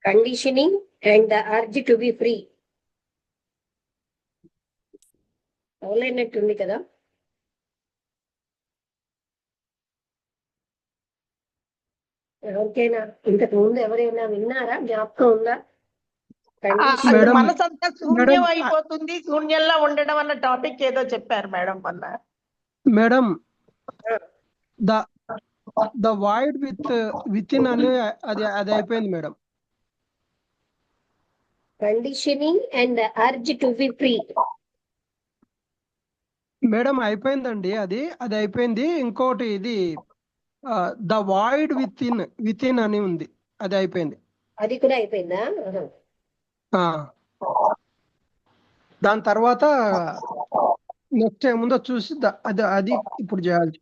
Conditioning and the urge to be free. అవునట్టుంది కదా. ఎవరికైనా ఇంతకు ముందు ఎవరైనా విన్నారా? జ్ఞాపకం ఉందా? మేడం మనసంతా శూన్యం అయిపోతుంది, శూన్యంలో ఉండడం అన్న టాపిక్ ఏదో చెప్పారు మేడం మొన్న. Madam the the void with in అని అది అది అయిపోయింది madam. Conditioning and the urge to be free. Madam అయిపోయిందండి, అది అది అయిపోయింది. ఇంకోటి ఇది ద వాయిడ్ విత్ ఇన్ అని ఉంది, అది అయిపోయింది. అది కూడా అయిపోయిందా? దాని తర్వాత నెక్స్ట్ ఏముందో చూసి అది అది ఇప్పుడు చేయాలి.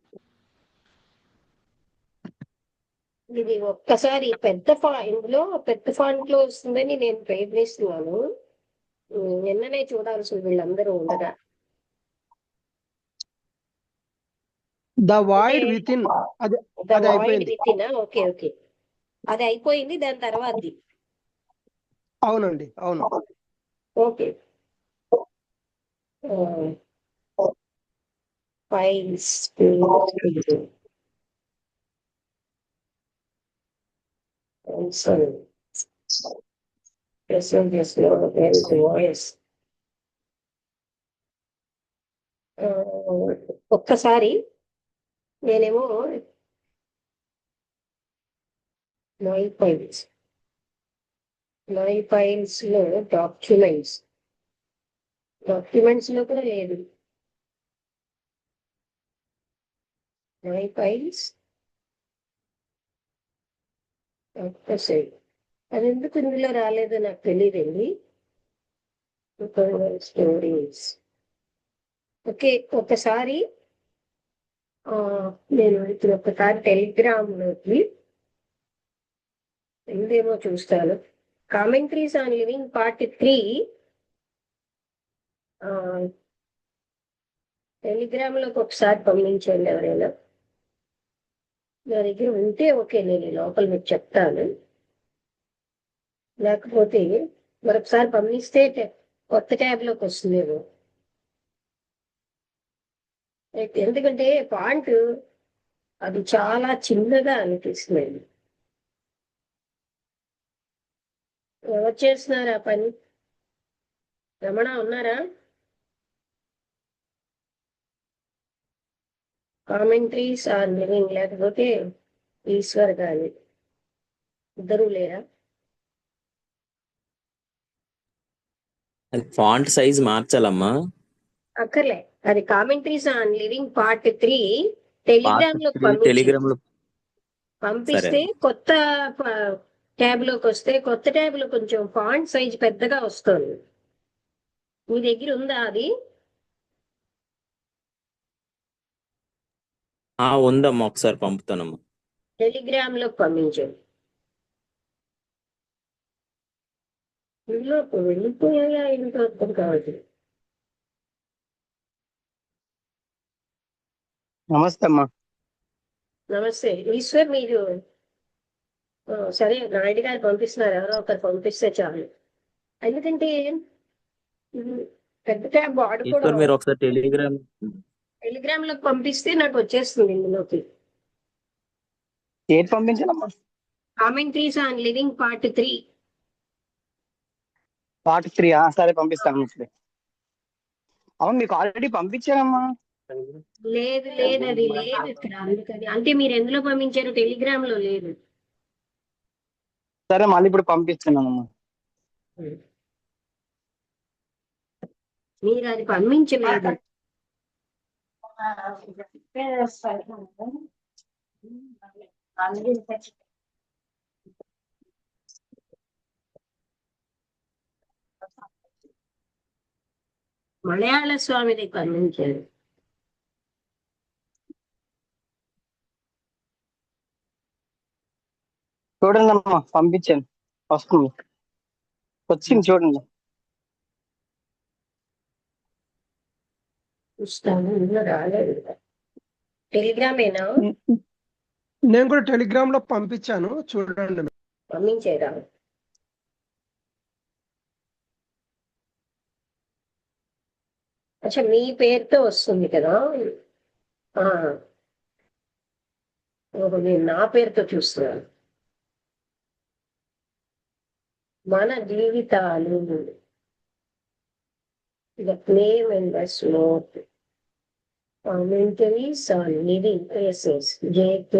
ఇది ఒక్కసారి ఇందులో పెద్ద ఫాంట్ లో వస్తుందని నేను ప్రయత్నిస్తున్నాను. నిన్ననే చూడాల్సింది వీళ్ళందరూ ఉండగా. ద వాయిడ్ విత్ ఇన్ అది అయిపోయింది. ఓకే ఓకే, అది అయిపోయింది. దాని తర్వాత అవునండి, అవును. Okay, files voice. ఒక్కసారి నేనేమో మై ఫైల్స్ లో డాక్యుమెంట్స్ లో కూడా లేదు. మై ఫైల్స్ ఒక్కసారి అది ఎందుకు ఇందులో రాలేదో నాకు తెలియదండి. స్టోరీస్. ఓకే, ఒకసారి నేను ఇప్పుడు ఒకసారి టెలిగ్రామ్ లోకి ఇందేమో చూస్తాను. Commentaries on living part 3 Telegram లోకి ఒకసారి పంపించండి ఎవరైనా. నా దగ్గర ఉంటే ఓకే, నేను లోపల మీకు చెప్తాను. లేకపోతే మరొకసారి పంపిస్తే కొత్త ట్యాబ్ లోకి వస్తుందేమో. ఎందుకంటే ఫాంట్ అది చాలా చిన్నగా అనిపిస్తుంది. ఎవరు చేస్తున్నారు ఆ పని? రమణ ఉన్నారా? కామెంట్రీస్ ఆర్ లివింగ్, లేకపోతే ఈశ్వర్ గారి, ఇద్దరు లేరా? ఫాంట్ సైజ్ మార్చాలమ్మా. అక్కర్లే, అది commentaries on living part 3 Telegram లో పంపిస్తే కొత్త ట్యాబ్ లోకి వస్తే, కొత్త ట్యాబ్ లో కొంచెం ఫాంట్ సైజ్ పెద్దగా వస్తుంది. మీ దగ్గర ఉందా అది? ఉందమ్మా, ఒకసారి పంపుతానమ్మా. టెలిగ్రామ్ లో పంపించండి. వెళ్ళిపోయా ఇంట్లో అర్థం కావచ్చు. నమస్తే అమ్మా. నమస్తే ఈశ్వర్. మీరు సరే, నాయుడు గారు పంపిస్తున్నారు, ఎవరో ఒకరు పంపిస్తే చాలు. ఎందుకంటే పెద్ద ట్యాబ్ వాడుకోవడం. మీరు ఒకసారి టెలిగ్రామ్ లోకి పంపిస్తే నాకు వచ్చేస్తుంది ఇందులోకి. ఏది పంపించాలమ్మా? Commentaries on living part 3. Part 3 సరే పంపిస్తాను. అవును, మీకు ఆల్రెడీ పంపించానమ్మా. లేదు లేదు, అది లేదు ఇక్కడ. అందుకని అంటే మీరు ఎందులో పంపించారు? టెలిగ్రామ్ లో లేదు. సరే, మళ్ళీ ఇప్పుడు పంపిస్తున్నానమ్మా. మీరు అది పంపించలేదు. మలయాళ స్వామిని పంపించారు. చూడండి అమ్మా, పంపించాను. వచ్చింది చూడండి. రాలేదు. టెలిగ్రామ్ ఏనా? నేను కూడా టెలిగ్రామ్ లో పంపించాను, చూడండి. పంపించేదా? అచ్చా మీ పేరుతో వస్తుంది కదా. ఆ, ఓహో, నేను నా పేరుతో చూస్తున్నాను. మన జీవితాలు, the name and the note, commentaries on living places, JK,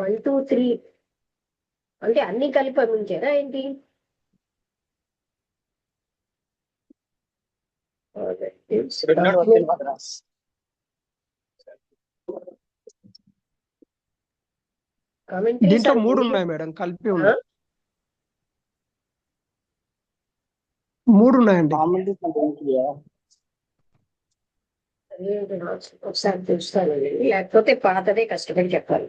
1, 2, 3 అంటే అన్ని కలిపి పంపించారా ఏంటి? దీంట్లో 3 ఉన్నాయి మేడం, కలిపి ఉన్నాయి. 3 ఉన్నాయండి. ఒకసారి చూస్తానండి, లేకపోతే పాతదే కష్టపడి చెప్పాలి.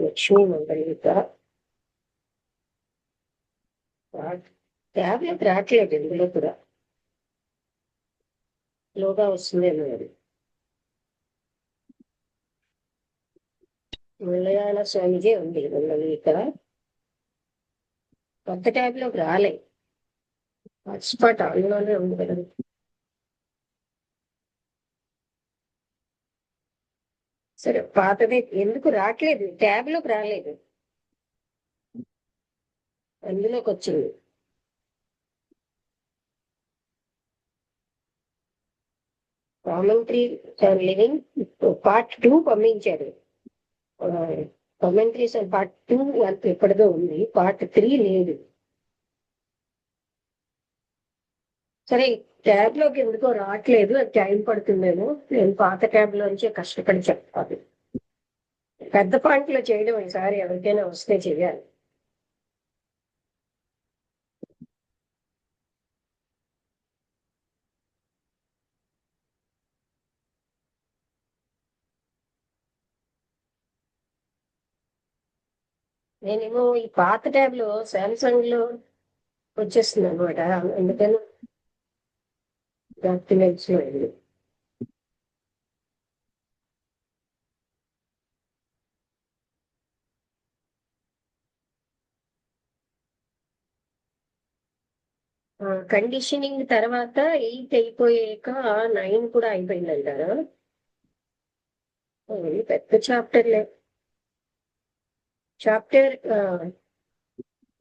లక్ష్మీ మంగళిక ట్యాబ్లెట్ రావట్లేదు ఇందులో కూడా, లోగా వస్తుందేమో అది. మలయాళ స్వామిజీ ఉంది మంగళిక, కొత్త ట్యాబ్లోకి రాలే. హాట్స్పాట్ ఆన్లోనే ఉంది కదా. సరే, పాతదే ఎందుకు రావట్లేదు, ట్యాబ్లోకి రాలేదు, అందులోకి వచ్చింది. కామెంటరీ లివింగ్ పార్ట్ 2 పంపించారు. కామెంటరీస్ పార్ట్ 2 ఎప్పటిదో ఉంది, పార్ట్ 3 లేదు. సరే, ట్యాబ్ లోకి ఎందుకో రావట్లేదు, అది టైం పడుతుందేమో. నేను పాత ట్యాబ్ లోంచి కష్టపడి చెప్పాలి. పెద్ద పాయింట్లో చేయడం ఈసారి ఎవరికైనా వస్తే చెయ్యాలి. నేనేమో ఈ పాత ట్యాబ్ లో సామ్సంగ్ లో వచ్చేస్తుంది అనమాట, అందుకని డాక్యుమెంట్స్ లో వెళ్ళి కండిషనింగ్ తర్వాత 8 అయిపోయాక 9 కూడా అయిపోయింది అంటారా? పెద్ద చాప్టర్లే. Chapter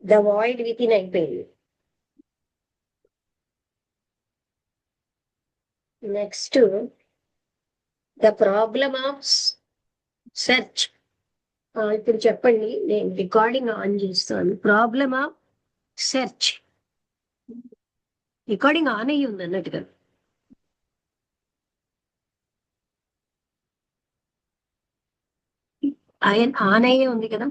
the void within అయిపోయింది. Next the problem of search. ఇప్పుడు చెప్పండి, నేను రికార్డింగ్ ఆన్ చేస్తాను. Problem of search. Recording on అయ్యి ఉంది అన్నట్టుగా. ఆన్ అయ్యే ఉంది కదా.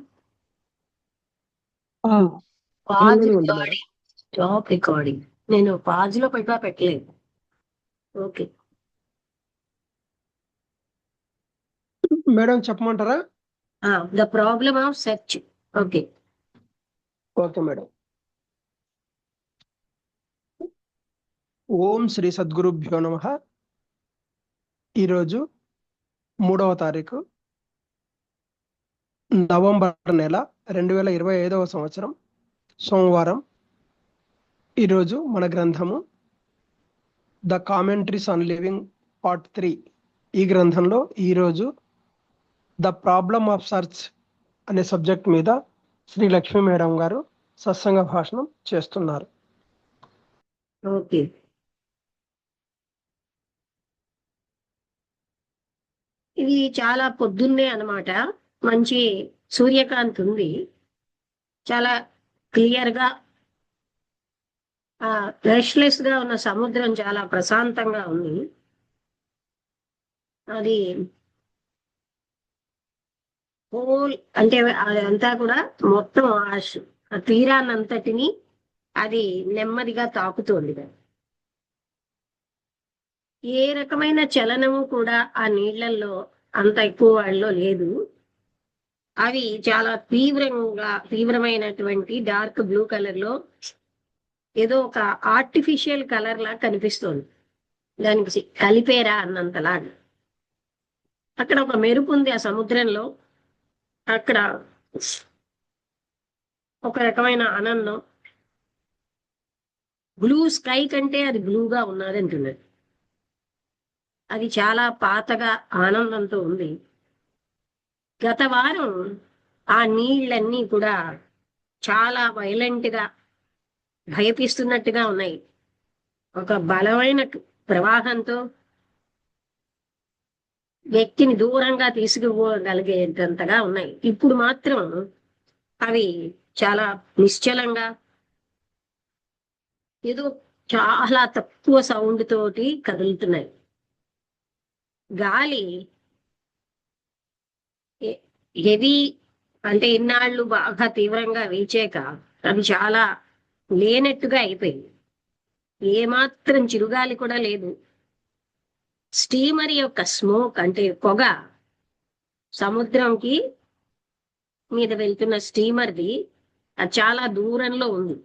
Pause recording, stop recording. నేను పాజ్ లో పెట్టలేదు. ఓకే మేడం చెప్పమంటారా? The problem of search. Okay okay madam. ఓం శ్రీ సద్గురుభ్యో నమః. ఈరోజు 3వ తారీఖు నవంబర్ నెల 2025వ సంవత్సరం, సోమవారం. ఈరోజు మన గ్రంథము the commentaries on living part 3. ఈ గ్రంథంలో ఈరోజు ద ప్రాబ్లమ్ ఆఫ్ సర్చ్ అనే సబ్జెక్ట్ మీద శ్రీ లక్ష్మీ మేడం గారు సత్సంగ భాషణం చేస్తున్నారు. ఓకే ఇది చాలా పొద్దున్నే అన్నమాట. మంచి సూర్యకాంతి ఉంది, చాలా క్లియర్ గా. రెస్ట్లెస్ గా ఉన్న సముద్రం చాలా ప్రశాంతంగా ఉంది. అది హోల్ అంటే అదంతా కూడా మొత్తం ఆ తీరాన్నంతటిని అది నెమ్మదిగా తాకుతోంది. ఏ రకమైన చలనము కూడా ఆ నీళ్లలో అంత ఎక్కువ వాళ్ళలో లేదు. అవి చాలా తీవ్రమైనటువంటి డార్క్ బ్లూ కలర్ లో ఏదో ఒక ఆర్టిఫిషియల్ కలర్ లా కనిపిస్తోంది. దానికి కలిపేరా అన్నంతలాగా. అక్కడ ఒక మెరుపు ఉంది ఆ సముద్రంలో. అక్కడ ఒక రకమైన ఆనందం. బ్లూ స్కై కంటే అది బ్లూగా ఉన్నది అంటున్నది. అది చాలా పాతగా ఆనందంతో ఉంది. గత వారం ఆ నీళ్ళన్నీ కూడా చాలా వైలెంట్ గా భయపిస్తున్నట్టుగా ఉన్నాయి. ఒక బలమైన ప్రవాహంతో వ్యక్తిని దూరంగా తీసుకుపోగలిగేటంతగా ఉన్నాయి. ఇప్పుడు మాత్రం అవి చాలా నిశ్చలంగా, ఏదో చాలా తక్కువ సౌండ్ తోటి కదులుతున్నాయి. గాలి హెవీ అంటే ఇన్నాళ్ళు బాగా తీవ్రంగా వీచాక అది చాలా లేనట్టుగా అయిపోయింది. ఏమాత్రం చిరుగాలి కూడా లేదు. స్టీమర్ యొక్క స్మోక్ అంటే పొగ, సముద్రంకి మీద వెళ్తున్న స్టీమర్ది అది చాలా దూరంలో ఉంది.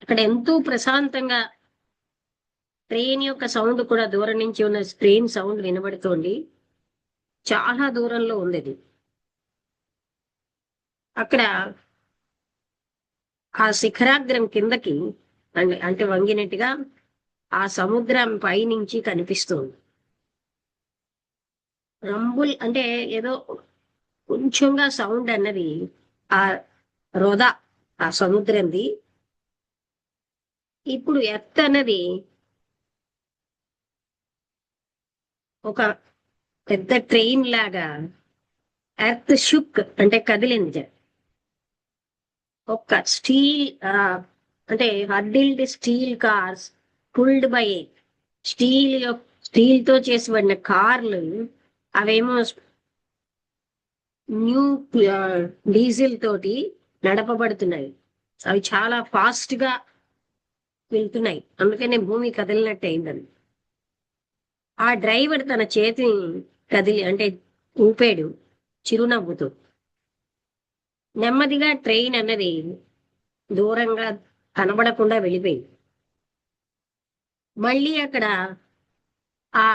అక్కడ ఎంతో ప్రశాంతంగా ట్రైన్ యొక్క సౌండ్ కూడా దూరం నుంచి ఉన్న ట్రైన్ సౌండ్ వినబడుతోంది. చాలా దూరంలో ఉంది అది. అక్కడ ఆ శిఖరాగ్రం కిందకి అంటే వంగినట్టుగా ఆ సముద్రం పైనుంచి కనిపిస్తుంది. రంబుల్ అంటే ఏదో కొంచెంగా సౌండ్ అన్నది ఆ రొద ఆ సముద్రంది. ఇప్పుడు ఎర్త్ అన్నది ఒక పెద్ద ట్రైన్ లాగా ఎర్త్ షుక్ అంటే కదిలింది. ఒక స్టీల్ అంటే hurdled steel cars pulled by steel తో చేసిబడిన కార్లు, అవేమో న్యూ డీజిల్ తోటి నడపబడుతున్నాయి. అవి చాలా ఫాస్ట్ గా వెళ్తున్నాయి. అందుకనే భూమి కదిలినట్టు అయిందని. ఆ డ్రైవర్ తన చేతిని కదిలి అంటే ఊపాడు చిరునవ్వుతో. నెమ్మదిగా ట్రైన్ అన్నది దూరంగా కనబడకుండా వెళ్ళిపోయింది. మళ్ళీ అక్కడ ఆ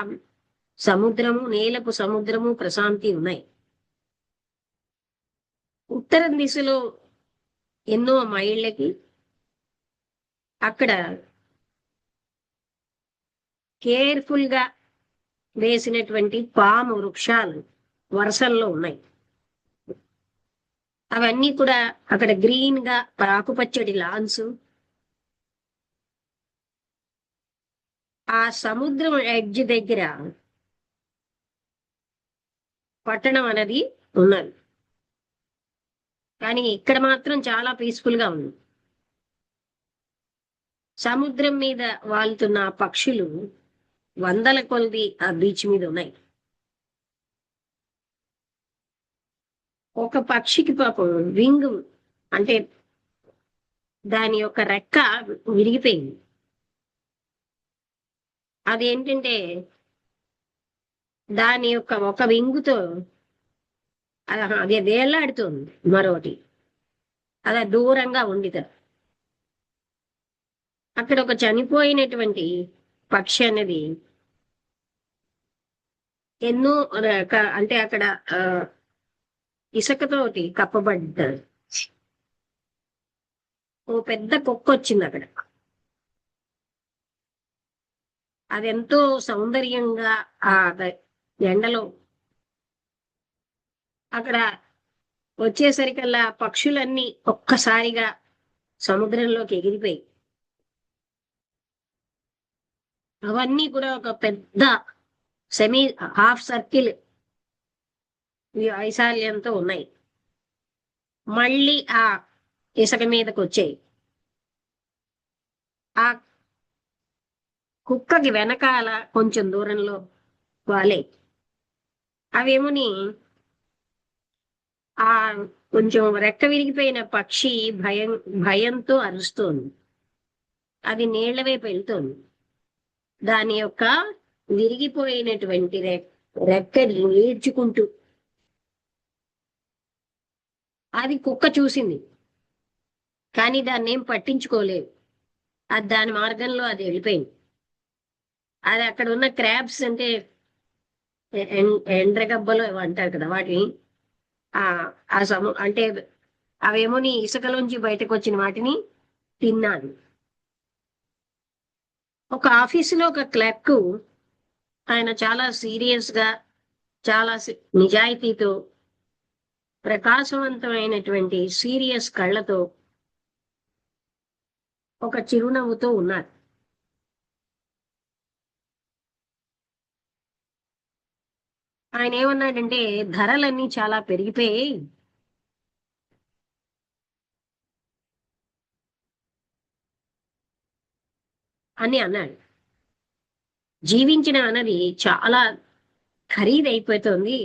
సముద్రము, నీలపు సముద్రము, ప్రశాంతి ఉన్నాయి. ఉత్తరం దిశలో ఎన్నో మైళ్ళకి అక్కడ కేర్ఫుల్ గా వేసినటువంటి పాము వృక్షాలు వరుసల్లో ఉన్నాయి. అవన్నీ కూడా అక్కడ గ్రీన్ గా ఆకుపచ్చడి లాన్స్. ఆ సముద్రం ఎడ్జ్ దగ్గర పట్టణం అనేది ఉన్నది. కానీ ఇక్కడ మాత్రం చాలా పీస్ఫుల్ గా ఉంది. సముద్రం మీద వాళ్తున్న పక్షులు వందల కొలది ఆ బీచ్ మీద ఉన్నాయి. ఒక పక్షికి పాపం వింగ్ అంటే దాని యొక్క రెక్క విరిగిపోయింది. అదేంటంటే దాని యొక్క ఒక వింగుతో అది వేలాడుతుంది, మరొకటి అలా దూరంగా ఉండిత. అక్కడ ఒక చనిపోయినటువంటి పక్షి అనేది ఎన్నో అంటే అక్కడ ఇసుకతోటి కప్పబడ్డారు. ఓ పెద్ద కుక్క వచ్చింది అక్కడ. అదెంతో సౌందర్యంగా ఆ ఎండలో అక్కడ వచ్చేసరికల్లా పక్షులన్నీ ఒక్కసారిగా సముద్రంలోకి ఎగిరిపోయి అవన్నీ కూడా ఒక పెద్ద సెమీ హాఫ్ సర్కిల్ వైశాల్యంతో ఉన్నాయి. మళ్ళీ ఆ ఇసుక మీదకి వచ్చాయి. ఆ కుక్కకి వెనకాల కొంచెం దూరంలో వాలే. అవేమోని ఆ కొంచెం రెక్క విరిగిపోయిన పక్షి భయంతో అరుస్తోంది. అది నీళ్ల వైపు వెళ్తోంది. దాని యొక్క విరిగిపోయినటువంటి రెక్కని ఈడ్చుకుంటూ అది కుక్క చూసింది, కానీ దాన్ని ఏం పట్టించుకోలేదు. అది దాని మార్గంలో అది వెళ్ళిపోయింది. అది అక్కడ ఉన్న క్రాబ్స్ అంటే ఎండ్రగబ్బలు ఏవో అంటారు కదా వాటిని. ఆ ఆ అంటే అవేమో నీ ఇసుకలోంచి బయటకు వచ్చిన వాటిని తిన్నాను. ఒక ఆఫీసులో ఒక క్లర్క్, ఆయన చాలా సీరియస్ గా, చాలా నిజాయితీతో, ప్రకాశవంతమైనటువంటి సీరియస్ కళ్ళతో, ఒక చిరునవ్వుతో ఉన్నారు. ఆయన ఏమన్నాడంటే, ధరలన్నీ చాలా పెరిగిపోయాయి, అని అన్నాడు. జీవించడం అన్నది చాలా ఖరీదైపోతుంది,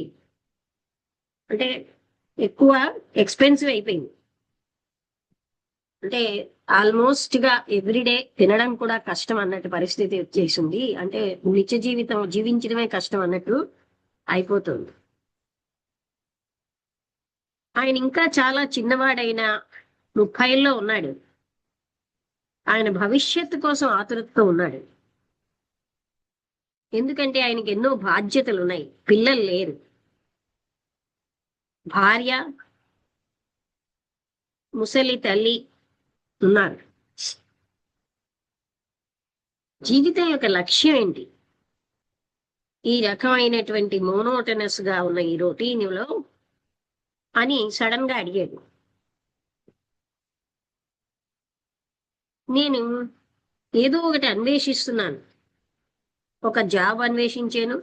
అంటే ఎక్కువ ఎక్స్పెన్సివ్ అయిపోయింది. అంటే ఆల్మోస్ట్ గా ఎవ్రీడే తినడం కూడా కష్టం అన్నట్టు పరిస్థితి వచ్చేసింది. అంటే నిత్య జీవితం జీవించడమే కష్టం అన్నట్టు అయిపోతుంది. ఆయన ఇంకా చాలా చిన్నవాడైన 30లో ఉన్నాడు. ఆయన భవిష్యత్తు కోసం ఆతురతతో ఉన్నాడు. ఎందుకంటే ఆయనకి ఎన్నో బాధ్యతలు ఉన్నాయి. పిల్లలు లేరు, భార్య, ముసలి తల్లి ఉన్నారు. జీవితం యొక్క లక్ష్యం ఏంటి? ఈ రకమైనటువంటి మోనోటనస్ గా ఉన్న ఈ రొటీన్లో అని సడన్ గా అడిగాడు. నేను ఏదో ఒకటి అన్వేషిస్తున్నాను. ఒక జాబ్ అన్వేషించాను.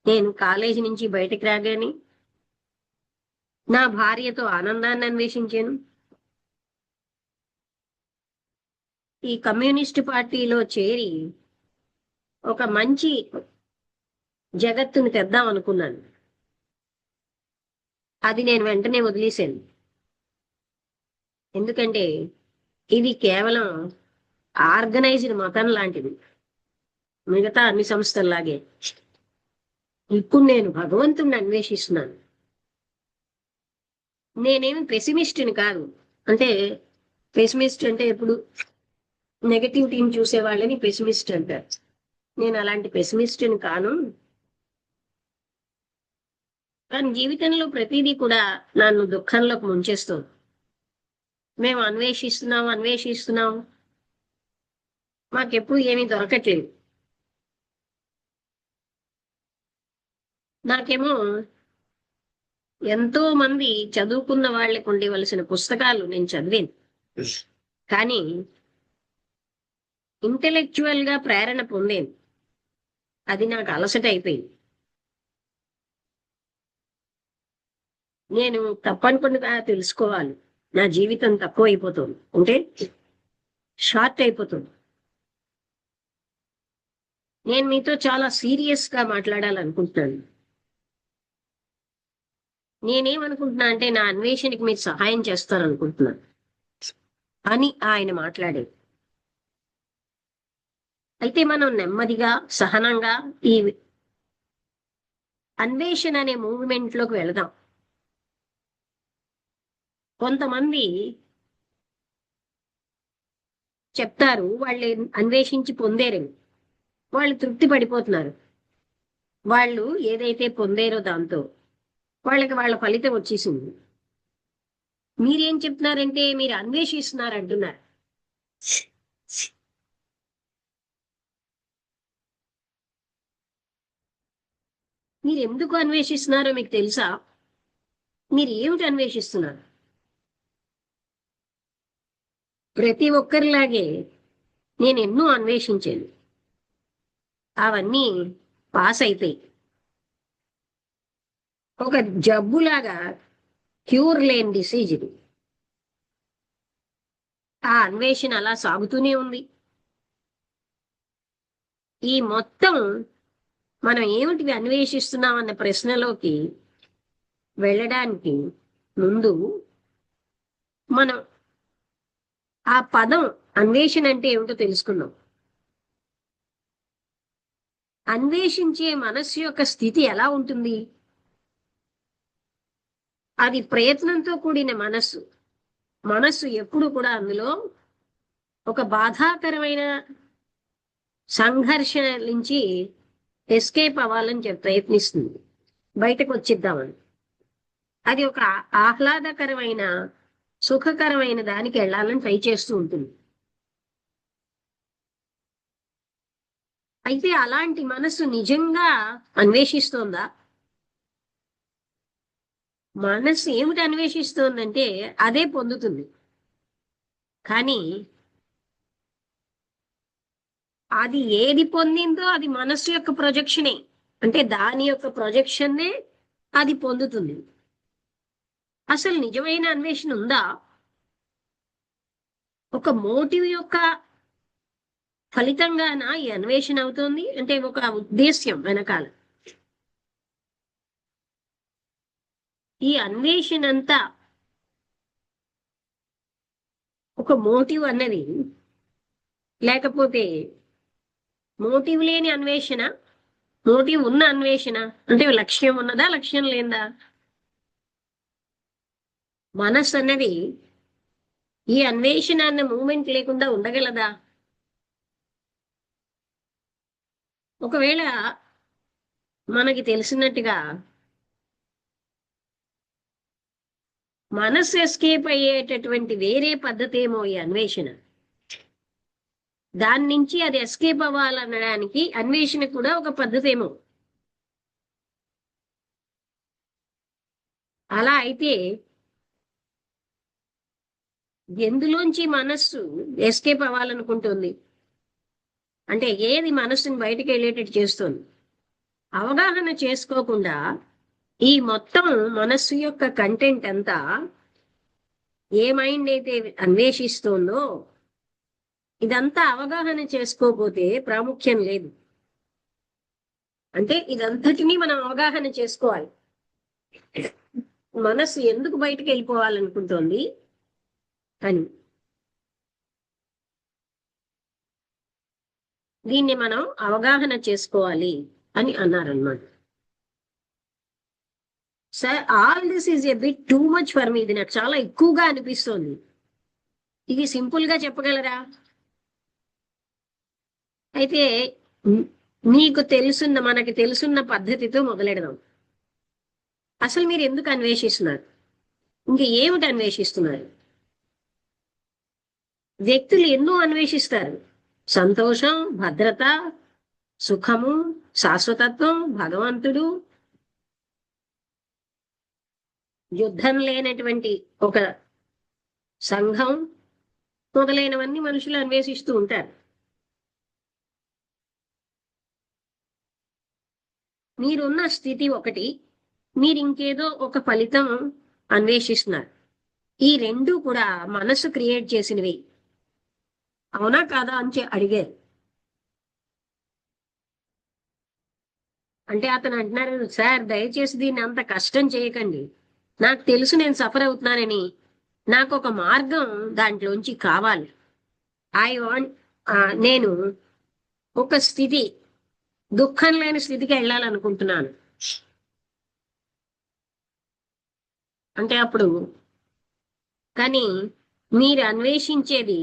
నేను కాలేజీ నుంచి బయటకు రాగానే నా భార్యతో ఆనందాన్ని అన్వేషించాను. ఈ కమ్యూనిస్ట్ పార్టీలో చేరి ఒక మంచి జగత్తుని తెద్దాం అనుకున్నాను. అది నేను వెంటనే వదిలేశాను. ఎందుకంటే ఇది కేవలం ఆర్గనైజ్డ్ మతం లాంటిది, మిగతా అన్ని సంస్థల్లాగే. ఇప్పుడు నేను భగవంతుణ్ణి అన్వేషిస్తున్నాను. నేనేమి పెసిమిస్ట్ని కాదు. అంటే పెసిమిస్ట్ అంటే ఎప్పుడు నెగటివ్ టీం చూసే వాళ్ళని పెసిమిస్ట్ అంటారు. నేను అలాంటి పెసిమిస్ట్ని కాను. కానీ జీవితంలో ప్రతిదీ కూడా నన్ను దుఃఖంలోకి ముంచేస్తుంది. మేము అన్వేషిస్తున్నాం, మాకెప్పుడు ఏమీ దొరకట్లేదు. నాకేమో ఎంతో మంది చదువుకున్న వాళ్ళకు ఉండవలసిన పుస్తకాలు నేను చదివాను, కానీ ఇంటెలెక్చువల్ గా ప్రేరణ పొందేను. అది నాకు అలసట అయిపోయింది. నేను తప్పనుకుండా తెలుసుకోవాలి. నా జీవితం తక్కువ అయిపోతుంది, అంటే షార్ట్ అయిపోతుంది. నేను మీతో చాలా సీరియస్ గా మాట్లాడాలనుకుంటున్నాను. నేనేమనుకుంటున్నా అంటే నా అన్వేషణకి మీరు సహాయం చేస్తారనుకుంటున్నాను అని ఆయన మాట్లాడారు. అయితే మనం నెమ్మదిగా, సహనంగా ఈ అన్వేషణ అనే మూవ్మెంట్ లోకి వెళదాం. కొంతమంది చెప్తారు వాళ్ళు అన్వేషించి పొందేరని, వాళ్ళు తృప్తి పడిపోతున్నారు. వాళ్ళు ఏదైతే పొందేరో దాంతో వాళ్ళకి వాళ్ళ ఫలితం వచ్చేసింది. మీరేం చెప్తున్నారంటే మీరు అన్వేషిస్తున్నారు అంటున్నారు. మీరు ఎందుకు అన్వేషిస్తున్నారో మీకు తెలుసా? మీరు ఏమిటి అన్వేషిస్తున్నారు? ప్రతి ఒక్కరిలాగే నేను ఎన్నో అన్వేషించాను, అవన్నీ పాస్ అయిపోయి ఒక జబ్బులాగా క్యూర్ లేని డిసీజ్ ఇది. ఆ అన్వేషణ అలా సాగుతూనే ఉంది. ఈ మొత్తం మనం ఏమిటి అన్వేషిస్తున్నాం అన్న ప్రశ్నలోకి వెళ్ళడానికి ముందు మనం ఆ పదం అన్వేషణ అంటే ఏమిటో తెలుసుకుందాం. అన్వేషించే మనస్సు యొక్క స్థితి ఎలా ఉంటుంది? అది ప్రయత్నంతో కూడిన మనస్సు. మనస్సు ఎప్పుడు కూడా అందులో ఒక బాధాకరమైన సంఘర్షణ నుంచి ఎస్కేప్ అవ్వాలని ప్రయత్నిస్తుంది, బయటకు వచ్చిద్దామని. అది ఒక ఆహ్లాదకరమైన సుఖకరమైన దానికి వెళ్ళాలని ట్రై చేస్తూ ఉంటుంది. అయితే అలాంటి మనసు నిజంగా అన్వేషిస్తోందా? మనసు ఏమిటి అన్వేషిస్తోందంటే అదే పొందుతుంది. కానీ అది ఏది పొందిందో అది మనస్సు యొక్క ప్రొజెక్షనే, అంటే దాని యొక్క ప్రొజెక్షన్నే అది పొందుతుంది. అసలు నిజమైన అన్వేషణ ఉందా? ఒక మోటివ్ యొక్క ఫలితంగాన ఈ అన్వేషణ అవుతుంది, అంటే ఒక ఉద్దేశ్యం వెనకాల. ఈ అన్వేషణ అంతా ఒక మోటివ్ అన్నది, లేకపోతే మోటివ్ లేని అన్వేషణ, మోటివ్ ఉన్న అన్వేషణ, అంటే లక్ష్యం ఉన్నదా లక్ష్యం లేదా? మనస్సు అన్నది ఈ అన్వేషణ అన్న మూమెంట్ లేకుండా ఉండగలదా? ఒకవేళ మనకి తెలిసినట్టుగా మనస్సు ఎస్కేప్ అయ్యేటటువంటి వేరే పద్ధతి ఏమో ఈ అన్వేషణ, దాని నుంచి అది ఎస్కేప్ అవ్వాలనడానికి అన్వేషణ కూడా ఒక పద్ధతి ఏమో. అలా అయితే ఎందులోంచి మనస్సు ఎస్కేప్ అవ్వాలనుకుంటుంది? అంటే ఏది మనస్సుని బయటకు వెళ్ళేటట్టు చేస్తుంది? అవగాహన చేసుకోకుండా ఈ మొత్తం మనస్సు యొక్క కంటెంట్ అంతా ఏ మైండ్ అయితే అన్వేషిస్తుందో ఇదంతా అవగాహన చేసుకోకపోతే ప్రాముఖ్యం లేదు. అంటే ఇదంతటినీ మనం అవగాహన చేసుకోవాలి. మనస్సు ఎందుకు బయటకు వెళ్ళిపోవాలనుకుంటోంది అని, దీన్ని మనం అవగాహన చేసుకోవాలి అని అన్నారనమాట. Sir, all this is a bit too much for me. ఇది నాకు చాలా ఎక్కువగా అనిపిస్తోంది. ఇది సింపుల్ గా చెప్పగలరా? అయితే మీకు తెలుసున్న, మనకి తెలుసున్న పద్ధతితో మొదలెడదాం. అసలు మీరు ఎందుకు అన్వేషిస్తున్నారు? ఇంక ఏమిటి అన్వేషిస్తున్నారు? వ్యక్తులు ఎన్నో అన్వేషిస్తారు. సంతోషం, భద్రత, సుఖము, శాశ్వతత్వం, భగవంతుడు, యుద్ధం లేనటువంటి ఒక సంఘం మొదలైనవన్నీ మనుషులు అన్వేషిస్తూ ఉంటారు. మీరున్న స్థితి ఒకటి, మీరు ఇంకేదో ఒక ఫలితం అన్వేషిస్తున్నారు. ఈ రెండు కూడా మనసు క్రియేట్ చేసినవి, అవునా కాదా అని అడిగారు. అంటే అతను అంటున్నారు, సార్ దయచేసి దీన్ని అంత కష్టం చేయకండి, నాకు తెలుసు నేను సఫర్ అవుతున్నానని, నాకు ఒక మార్గం దాంట్లోంచి కావాలి. నేను ఒక స్థితి, దుఃఖం లేని స్థితికి వెళ్ళాలనుకుంటున్నాను అంటే అప్పుడు, కానీ మీరు అన్వేషించేది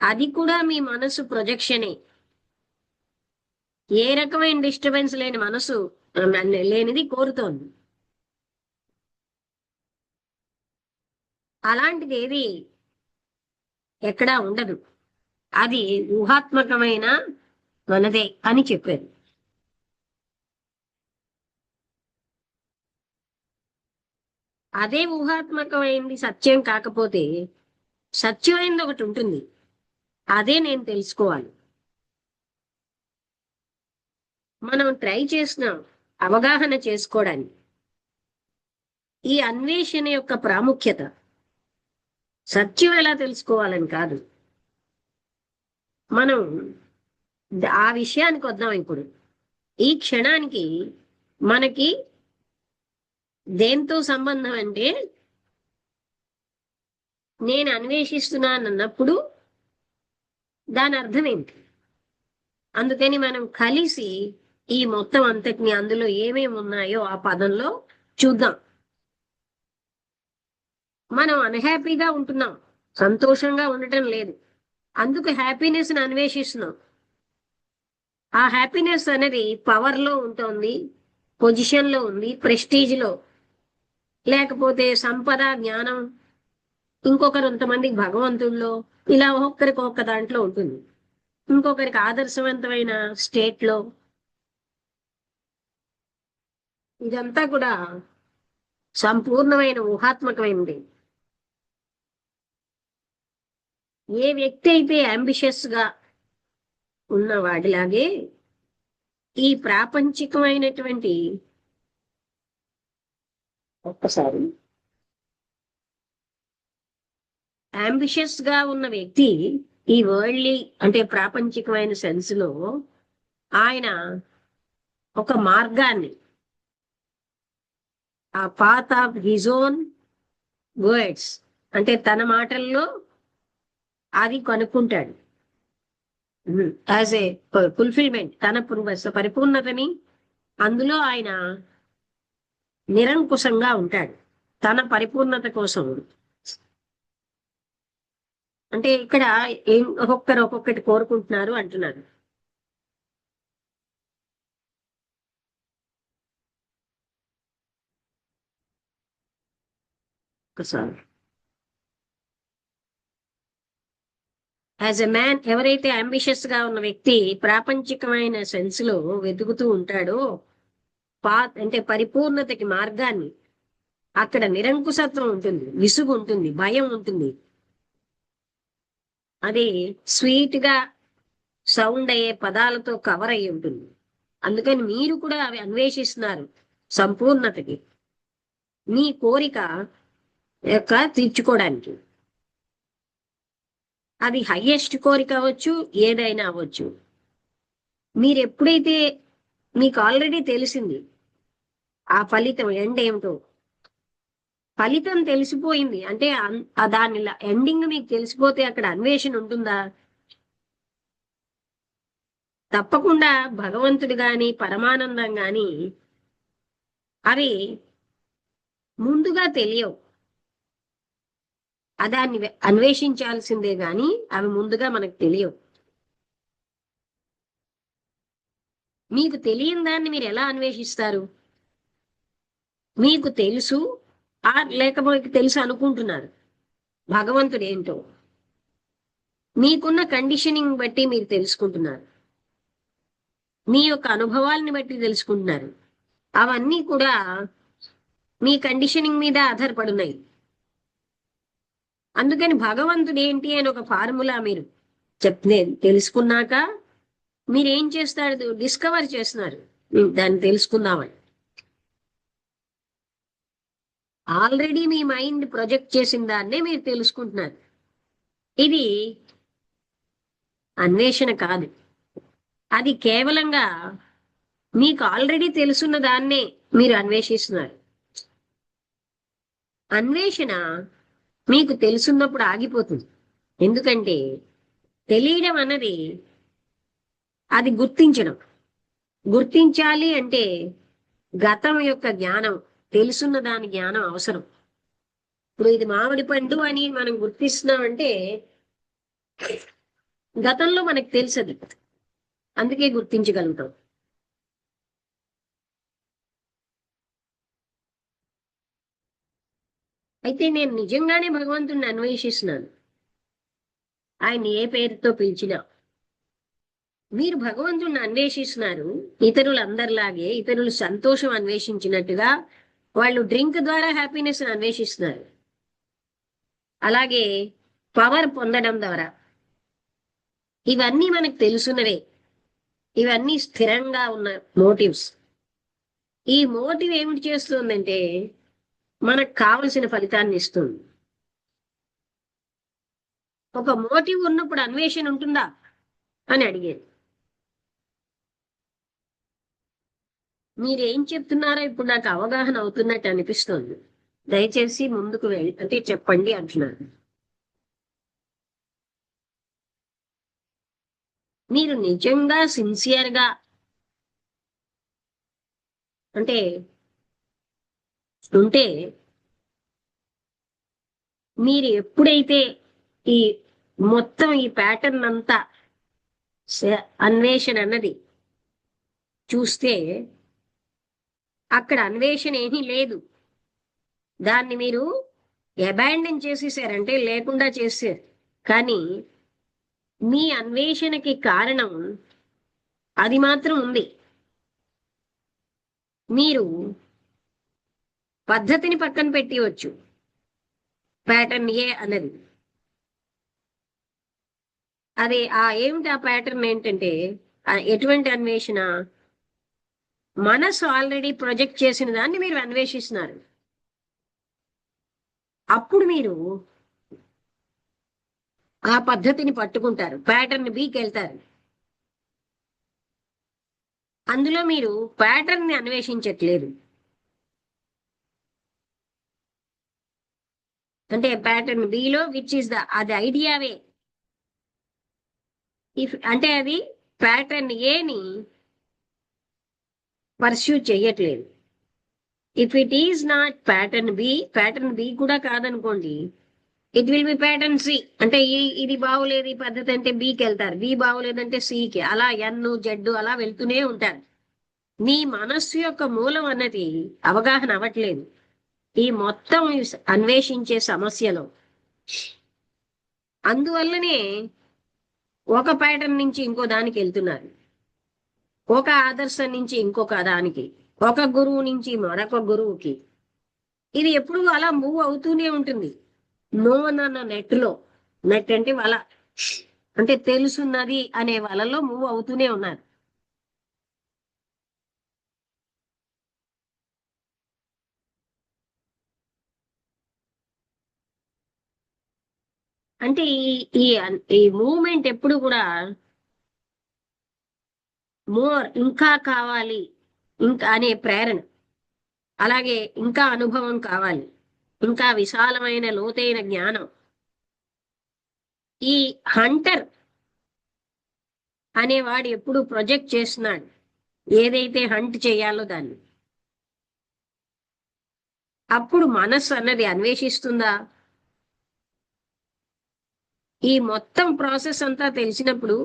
అది కూడా మీ మనసు ప్రొజెక్షనే. ఏ రకమైన డిస్టర్బెన్స్ లేని మనసు లేనిది కోరుతోంది. అలాంటిది ఏది ఎక్కడా ఉండదు, అది ఊహాత్మకమైన మనదే అని చెప్పారు. అదే ఊహాత్మకమైంది సత్యం కాకపోతే సత్యమైంది ఒకటి ఉంటుంది, అదే నేను తెలుసుకోవాలి. మనం ట్రై చేస్తున్నాం అవగాహన చేసుకోవడానికి. ఈ అన్వేషణ యొక్క ప్రాముఖ్యత సత్యం ఎలా తెలుసుకోవాలని కాదు, మనం ఆ విషయానికి వద్దాం. ఇప్పుడు ఈ క్షణానికి మనకి దేంతో సంబంధం అంటే, నేను అన్వేషిస్తున్నాను అన్నప్పుడు దాని అర్థం ఏంటి? అందుకని మనం కలిసి ఈ మొత్తం అంతటిని, అందులో ఏమేమి ఉన్నాయో ఆ పదంలో చూద్దాం. మనం అన్హ్యాపీగా ఉంటున్నాం, సంతోషంగా ఉండటం లేదు, అందుకు హ్యాపీనెస్ ని అన్వేషిస్తున్నాం. ఆ హ్యాపీనెస్ అనేది పవర్ లో ఉంటుంది, పొజిషన్ లో ఉంది, ప్రెస్టీజ్ లో, లేకపోతే సంపద, జ్ఞానం, ఇంకొకరు కొంతమందికి భగవంతుల్లో, ఇలా ఒక్కొక్కరికి ఒక్కొక్క దాంట్లో ఉంటుంది. ఇంకొకరికి ఆదర్శవంతమైన స్టేట్ లో. ఇదంతా కూడా సంపూర్ణమైన ఊహాత్మకమైనది. ఏ వ్యక్తి అయితే అంబిషియస్ గా ఉన్నవాడిలాగే ఈ ప్రాపంచికమైనటువంటి, ఒక్కసారి, అంబిషియస్ గా ఉన్న వ్యక్తి ఈ వరల్డ్లీ అంటే ప్రాపంచికమైన సెన్స్ లో ఆయన ఒక మార్గాన్ని, ఆ path of his own words అంటే తన మాటల్లో అది కనుక్కుంటాడు. యాజ్ ఏ ఫుల్ఫిల్మెంట్, తన పరిపూర్ణతని అందులో ఆయన నిరంకుశంగా ఉంటాడు తన పరిపూర్ణత కోసం. అంటే ఇక్కడ ఏం ఒక్కొక్కరు ఒక్కొక్కటి కోరుకుంటున్నారు అంటున్నారు. ఒకసారి యాజ్ ఎ మ్యాన్, ఎవరైతే అంబిషియస్ గా ఉన్న వ్యక్తి ప్రాపంచికమైన సెన్స్ లో వెతుకుతూ ఉంటాడో, పాత్ అంటే పరిపూర్ణతకి మార్గాన్ని, అక్కడ నిరంకుశత్వం ఉంటుంది, విసుగు ఉంటుంది, భయం ఉంటుంది. అది స్వీట్ గా సౌండ్ అయ్యే పదాలతో కవర్ అయి ఉంటుంది. అందుకని మీరు కూడా అవి అన్వేషిస్తున్నారు సంపూర్ణతకి, మీ కోరిక యొక్క తీర్చుకోవడానికి. అది హయ్యెస్ట్ కోరిక అవ్వచ్చు, ఏదైనా అవ్వచ్చు. మీరు ఎప్పుడైతే మీకు ఆల్రెడీ తెలిసింది ఆ ఫలితం ఎండ్ ఏమిటో, ఫలితం తెలిసిపోయింది అంటే దాని ఎండింగ్ మీకు తెలిసిపోతే అక్కడ అన్వేషణ ఉంటుందా? తప్పకుండా భగవంతుడు గాని పరమానందం గాని అవి ముందుగా తెలియవు. దాన్ని అన్వేషించాల్సిందే గాని అవి ముందుగా మనకు తెలియవు. మీకు తెలియని దాన్ని మీరు ఎలా అన్వేషిస్తారు? మీకు తెలుసు లేకపోతే తెలుసు అనుకుంటున్నారు భగవంతుడు ఏంటో. మీకున్న కండిషనింగ్ బట్టి మీరు తెలుసుకుంటున్నారు, మీ యొక్క అనుభవాలని బట్టి తెలుసుకుంటున్నారు. అవన్నీ కూడా మీ కండిషనింగ్ మీద ఆధారపడున్నాయి. అందుకని భగవంతుడు ఏంటి అని ఒక ఫార్ములా మీరు తెలుసుకున్నాక మీరేం చేస్తారు? డిస్కవర్ చేస్తున్నారు దాన్ని తెలుసుకుందామని. ఆల్రెడీ మీ మైండ్ ప్రొజెక్ట్ చేసిన దాన్నే మీరు తెలుసుకుంటున్నారు. ఇది అన్వేషణ కాదు, అది కేవలంగా మీకు ఆల్రెడీ తెలుసున్న దాన్నే మీరు అన్వేషిస్తున్నారు. అన్వేషణ మీకు తెలుసున్నప్పుడు ఆగిపోతుంది. ఎందుకంటే తెలియడం అన్నది అది గుర్తించడం. గుర్తించాలి అంటే గతం యొక్క జ్ఞానం, తెలుసున్న దాని జ్ఞానం అవసరం. ఇప్పుడు ఇది మామిడి పండు అని మనం గుర్తిస్తున్నామంటే గతంలో మనకు తెలుసది, అందుకే గుర్తించగలుగుతాం. అయితే నేను నిజంగానే భగవంతుడిని అన్వేషిస్తున్నాను, ఆయన ఏ పేరుతో పిలిచినా. మీరు భగవంతుడిని అన్వేషిస్తున్నారు ఇతరులందరిలాగే. ఇతరులు సంతోషం అన్వేషించినట్టుగా వాళ్ళు డ్రింక్ ద్వారా హ్యాపీనెస్ అన్వేషిస్తున్నారు. అలాగే పవర్ పొందడం ద్వారా, ఇవన్నీ మనకు తెలుసున్నవే. ఇవన్నీ స్థిరంగా ఉన్న మోటివ్స్. ఈ మోటివ్ ఏమిటి చేస్తుందంటే మనకు కావలసిన ఫలితాన్ని ఇస్తుంది. ఒక మోటివ్ ఉన్నప్పుడు అన్వేషణ ఉంటుందా అని అడిగేది. మీరేం చెప్తున్నారో ఇప్పుడు నాకు అవగాహన అవుతున్నట్టు అనిపిస్తుంది. దయచేసి ముందుకు అంటే చెప్పండి అంటున్నాను. మీరు నిజంగా సిన్సియర్గా అంటే ఉంటే, మీరు ఎప్పుడైతే ఈ మొత్తం ఈ ప్యాటర్న్ అంతా అన్వేషణ అన్నది చూస్తే అక్కడ అన్వేషణ ఏమీ లేదు. దాన్ని మీరు అబాండన్ చేసేసారంటే లేకుండా చేశారు. కానీ మీ అన్వేషణకి కారణం అది మాత్రం ఉంది. మీరు పద్ధతిని పక్కన పెట్టివచ్చు, ప్యాటర్న్ ఏ అన్నది. అది ఏమిటి ఆ ప్యాటర్న్ ఏంటంటే ఎటువంటి అన్వేషణ? మనసు ఆల్రెడీ ప్రొజెక్ట్ చేసిన దాన్ని మీరు అన్వేషిస్తున్నారు. అప్పుడు మీరు ఆ పద్ధతిని పట్టుకుంటారు, ప్యాటర్న్ బికి వెళ్తారు. అందులో మీరు ప్యాటర్న్ ని అన్వేషించట్లేదు. అంటే ప్యాటర్న్ బిలో విచ్ ఇస్ అది ఐడియావే. అంటే అది ప్యాటర్న్ ఏని పర్స్యూ చెయ్యట్లేదు. If it is not pattern B కూడా కాదనుకోండి, it will be pattern C. అంటే ఇది బాగోలేదు ఈ పద్ధతి అంటే బికి వెళ్తారు, బి బాగోలేదంటే సికి, అలా ఎన్ జెడ్ అలా వెళ్తూనే ఉంటారు. మీ మనస్సు యొక్క మూలం అన్నది అవగాహన అవ్వట్లేదు ఈ మొత్తం అన్వేషించే సమస్యలో. అందువల్లనే ఒక ప్యాటర్న్ నుంచి ఇంకో దానికి వెళ్తున్నారు, ఒక ఆదర్శం నుంచి ఇంకొక దానికి, ఒక గురువు నుంచి మరొక గురువుకి. ఇది ఎప్పుడు అలా మూవ్ అవుతూనే ఉంటుంది. నో అన్న నెట్ అంటే వల, అంటే తెలుసున్నది అనే వలలో మూవ్ అవుతూనే ఉన్నారు. అంటే ఈ మూవ్మెంట్ ఎప్పుడు కూడా మోర్, ఇంకా కావాలి, ఇంకా అనే ప్రేరణ, అలాగే ఇంకా అనుభవం కావాలి, ఇంకా విశాలమైన లోతైన జ్ఞానం. ఈ హంటర్ అనేవాడు ఎప్పుడు ప్రొజెక్ట్ చేస్తున్నాడు ఏదైతే హంట్ చేయాలో దాన్ని. అప్పుడు మనస్సు అన్నది అన్వేషిస్తుందా? ఈ మొత్తం ప్రాసెస్ అంతా తెలిసినప్పుడు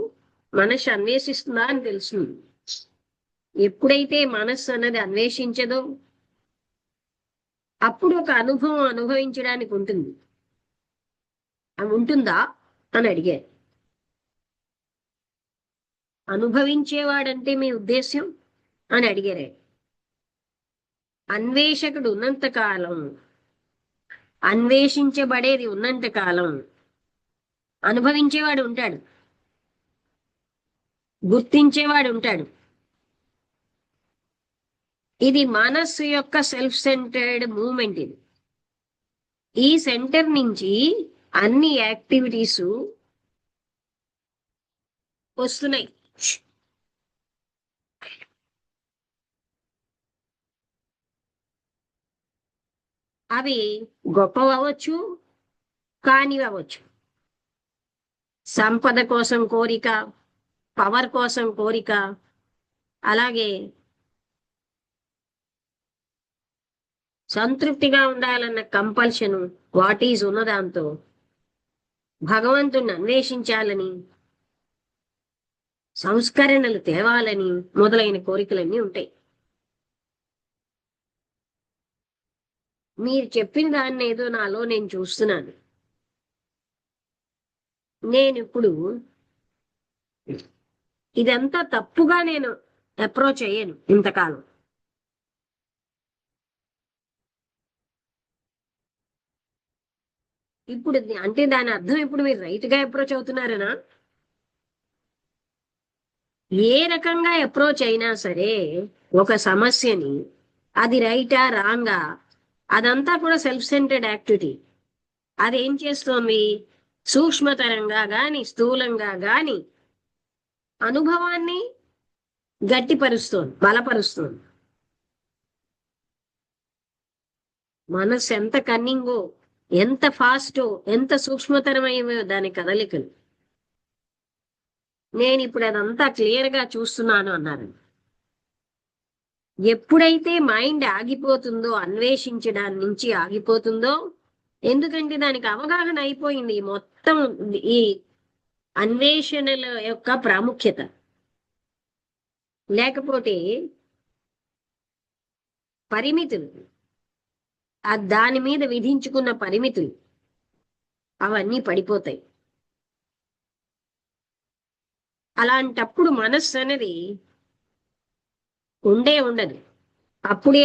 మనస్సు అన్వేషిస్తుందా అని తెలుస్తుంది. ఎప్పుడైతే మనస్సు అన్నది అన్వేషించదో అప్పుడు ఒక అనుభవం అనుభవించడానికి ఉంటుంది. అది ఉంటుందా అని అడిగారు. అనుభవించేవాడంటే మీ ఉద్దేశ్యం అని అడిగారు. అన్వేషకుడు ఉన్నంత కాలం, అన్వేషించబడేది ఉన్నంత కాలం అనుభవించేవాడు ఉంటాడు, గుర్తించేవాడు ఉంటాడు. ఇది మనస్సు యొక్క సెల్ఫ్ సెంటర్డ్ మూవ్మెంట్. ఇది ఈ సెంటర్ నుంచి అన్ని యాక్టివిటీస్ వస్తున్నాయి. అవి గొప్పవి అవ్వచ్చు, కానివి అవ్వచ్చు. సంపద కోసం కోరిక, పవర్ కోసం కోరిక, అలాగే సంతృప్తిగా ఉండాలన్న కంపల్షను, వాట్ ఈజ్ ఉన్నదాంతో భగవంతుణ్ణి అన్వేషించాలని, సంస్కరణలు తేవాలని మొదలైన కోరికలన్నీ ఉంటాయి. మీరు చెప్పిన దాన్ని ఏదో నాలో నేను చూస్తున్నాను. నేను ఇప్పుడు ఇదంతా తప్పుగా నేను అప్రోచ్ అయ్యాను ఇంతకాలం. ఇప్పుడు అంటే దాని అర్థం ఇప్పుడు మీరు రైట్ గా అప్రోచ్ అవుతున్నారనా? ఏ రకంగా అప్రోచ్ అయినా సరే ఒక సమస్యని, అది రైటా రాంగా, అదంతా కూడా సెల్ఫ్ సెంటర్డ్ యాక్టివిటీ. అదేం చేస్తోంది? సూక్ష్మతరంగా గాని స్థూలంగా గాని అనుభవాన్ని గట్టిపరుస్తోంది, బలపరుస్తోంది. మనస్సు ఎంత కన్నింగో, ఎంత ఫాస్టో, ఎంత సూక్ష్మతరమైనవో దాని కదలికలు. నేను ఇప్పుడు అదంతా క్లియర్ గా చూస్తున్నాను అన్నారు. ఎప్పుడైతే మైండ్ ఆగిపోతుందో, అన్వేషించడాని నుంచి ఆగిపోతుందో, ఎందుకంటే దానికి అవగాహన అయిపోయింది మొత్తం ఈ అన్వేషణల యొక్క ప్రాముఖ్యత. లేకపోతే పరిమితులు, దాని మీద విధించుకున్న పరిమితులు అవన్నీ పడిపోతాయి. అలాంటప్పుడు మనస్సు అనేది ఉండదు. అప్పుడే